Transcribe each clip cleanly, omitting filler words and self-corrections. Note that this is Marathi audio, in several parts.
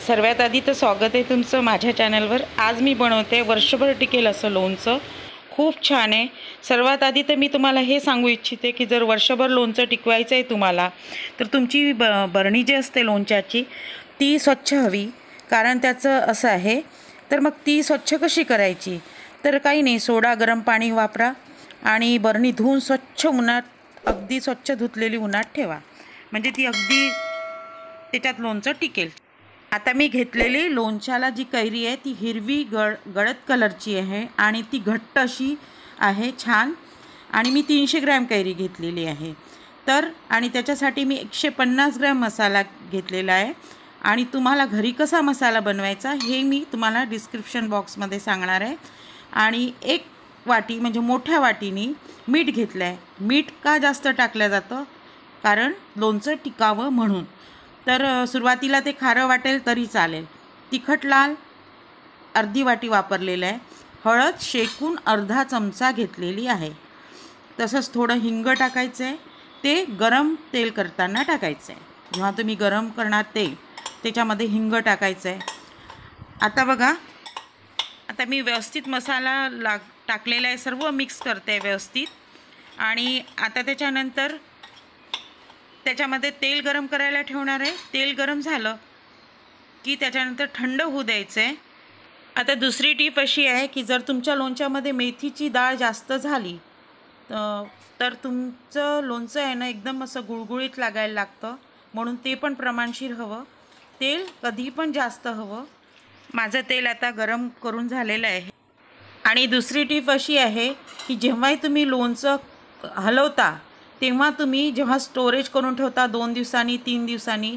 सर्वात आधी तर स्वागत आहे तुमचं माझ्या चॅनलवर। आज मी बनवते वर्षभर टिकेल असं लोणचं। खूप छान आहे। सर्वात आधी तर मी तुम्हाला हे सांगू इच्छिते की जर वर्षभर लोणचं टिकवायचं आहे तुम्हाला तर तुमची बरणी जी असते लोणच्याची ती स्वच्छ हवी। कारण त्याचं असं आहे तर मग ती स्वच्छ कशी करायची तर काही नाही, सोडा गरम पाणी वापरा आणि बरणी धुवून स्वच्छ उन्हात, अगदी स्वच्छ धुतलेली उन्हात ठेवा, म्हणजे ती अगदी त्याच्यात लोणचं टिकेल। आता मी घेतलेली लोणच्याला जी कैरी आहे ती हिरवी गडद कलरची आहे आणि ती घट्ट अशी आहे, छान। आणि मी 300 ग्रॅम कैरी घेतलेली आहे। तर आणि त्याच्यासाठी मी 150 ग्रॅम मसाला घेतलेला आहे। आणि तुम्हाला घरी कसा मसाला बनवायचा हे मी तुम्हाला डिस्क्रिप्शन बॉक्समध्ये सांगणार आहे। आणि 1 वाटी म्हणजे मोठ्या वाटीने मीठ घेतलं आहे। मीठ का जास्त टाकलं जातं कारण लोणचं टिकावं म्हणून। तर सुरुवातीला ते खारं वाटेल तरी चालेल। तिखट लाल अर्धी वाटी वापरलेलं आहे। हळद शेकून अर्धा चमचा घेतलेली आहे। तसंच थोडं हिंग टाकायचं आहे, ते गरम तेल करताना टाकायचं आहे। जेव्हा तुम्ही गरम करणार तेल त्याच्यामध्ये हिंग टाकायचं आहे। आता बघा, आता मी व्यवस्थित मसाला टाकलेला आहे, सर्व मिक्स करते व्यवस्थित। आणि आता त्याच्यानंतर त्याच्यामध्ये तेल गरम करायला ठेवणार आहे। तेल गरम झालं की त्याच्यानंतर थंड होऊ द्यायचं आहे। आता दुसरी टीप अशी आहे की जर तुमच्या लोणच्यामध्ये मेथीची डाळ जास्त झाली तर तुमचं लोणचं आहे ना एकदम असं गुळगुळीत लागायला लागतं, म्हणून ते पण प्रमाणशीर हवं। तेल कधी पण जास्त हवं। माझं तेल आता गरम करून झालेलं आहे। आणि दुसरी टीप अशी आहे की जेव्हाही तुम्ही लोणचं हलवता तेव्हा तुम्ही जेव्हा स्टोरेज करून ठेवता 2 दिवसांनी 3 दिवसांनी,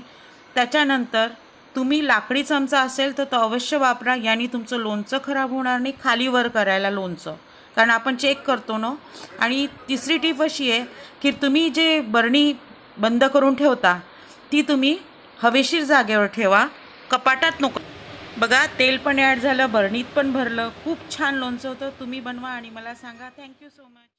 त्याच्यानंतर तुम्ही लाकडी चमचा असेल तर तो अवश्य वापरा। याने तुमचं लोणचं खराब होणार नाही खाली वर करायला लोणचं, कारण आपण चेक करतो ना। आणि तिसरी टीप अशी आहे की तुम्ही जे बरणी बंद करून ठेवता ती तुम्ही हवेशीर जागेवर ठेवा, कपाटात नको। बघा, तेल पण ॲड झालं, बरणीत पण भरलं, खूप छान लोणचं होतं। तुम्ही बनवा आणि मला सांगा। Thank you so much.